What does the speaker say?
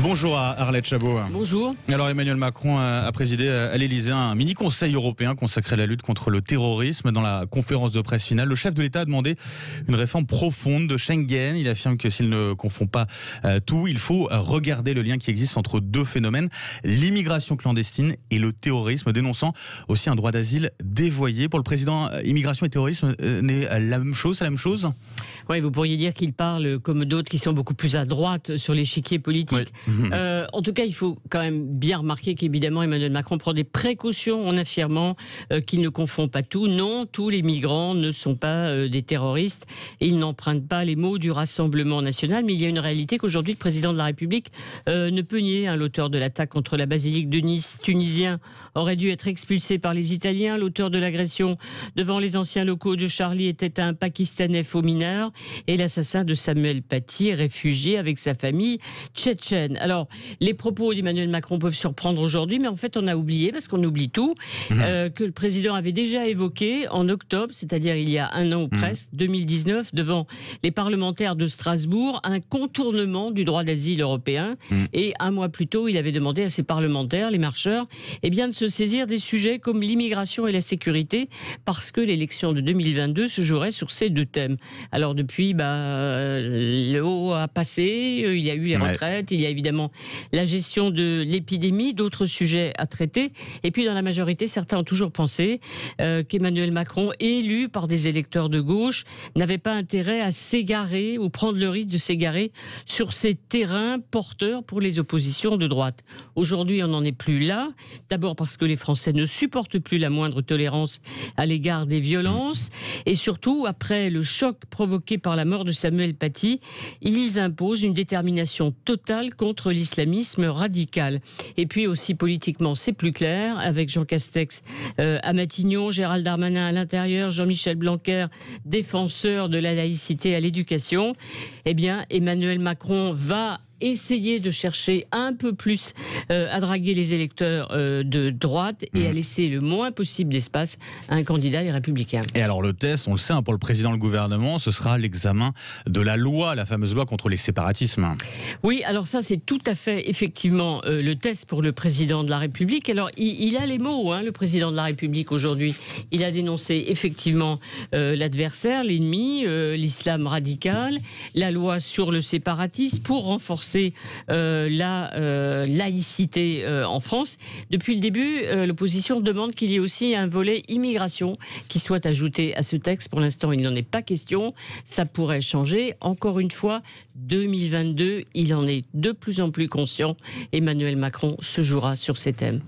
Bonjour à Arlette Chabot. Bonjour. Alors Emmanuel Macron a présidé à l'Élysée un mini-conseil européen consacré à la lutte contre le terrorisme. Dans la conférence de presse finale, le chef de l'État a demandé une réforme profonde de Schengen. Il affirme que s'il ne confond pas tout, il faut regarder le lien qui existe entre deux phénomènes, l'immigration clandestine et le terrorisme, dénonçant aussi un droit d'asile dévoyé. Pour le président, immigration et terrorisme n'est la même chose, c'est la même chose ? Oui, vous pourriez dire qu'il parle comme d'autres qui sont beaucoup plus à droite sur l'échiquier politique. Oui. En tout cas, il faut quand même bien remarquer qu'évidemment Emmanuel Macron prend des précautions en affirmant qu'il ne confond pas tout. Non, tous les migrants ne sont pas des terroristes et il n'emprunte pas les mots du Rassemblement national. Mais il y a une réalité qu'aujourd'hui le président de la République ne peut nier. L'auteur de l'attaque contre la basilique de Nice, tunisien, aurait dû être expulsé par les Italiens. L'auteur de l'agression devant les anciens locaux de Charlie était un Pakistanais faux mineur. Et l'assassin de Samuel Paty, réfugié avec sa famille tchétchène. Alors, les propos d'Emmanuel Macron peuvent surprendre aujourd'hui, mais en fait, on a oublié, parce qu'on oublie tout, que le président avait déjà évoqué en octobre, c'est-à-dire il y a un an ou presque, 2019, devant les parlementaires de Strasbourg, un contournement du droit d'asile européen. Et un mois plus tôt, il avait demandé à ses parlementaires, les marcheurs, eh bien, de se saisir des sujets comme l'immigration et la sécurité, parce que l'élection de 2022 se jouerait sur ces deux thèmes. Alors, depuis, le haut a passé, il y a eu les retraites, il y a évidemment la gestion de l'épidémie, d'autres sujets à traiter. Et puis, dans la majorité, certains ont toujours pensé qu'Emmanuel Macron, élu par des électeurs de gauche, n'avait pas intérêt à s'égarer ou prendre le risque de s'égarer sur ces terrains porteurs pour les oppositions de droite. Aujourd'hui, on n'en est plus là. D'abord parce que les Français ne supportent plus la moindre tolérance à l'égard des violences. Et surtout, après le choc provoqué par la mort de Samuel Paty, ils imposent une détermination totale contre l'islamisme radical. Et puis aussi politiquement, c'est plus clair, avec Jean Castex à Matignon, Gérald Darmanin à l'intérieur, Jean-Michel Blanquer, défenseur de la laïcité à l'éducation. Eh bien, Emmanuel Macron va essayer de chercher un peu plus à draguer les électeurs de droite et à laisser le moins possible d'espace à un candidat des Républicains. Et alors le test, on le sait, pour le président et le gouvernement, ce sera l'examen de la loi, la fameuse loi contre les séparatismes. Oui, alors ça c'est tout à fait effectivement le test pour le président de la République. Alors il a les mots, le président de la République aujourd'hui. Il a dénoncé effectivement l'adversaire, l'ennemi, l'islam radical, la loi sur le séparatisme pour renforcer la laïcité en France. Depuis le début, l'opposition demande qu'il y ait aussi un volet immigration qui soit ajouté à ce texte. Pour l'instant, il n'en est pas question. Ça pourrait changer. Encore une fois, 2022, il en est de plus en plus conscient. Emmanuel Macron se jouera sur ces thèmes.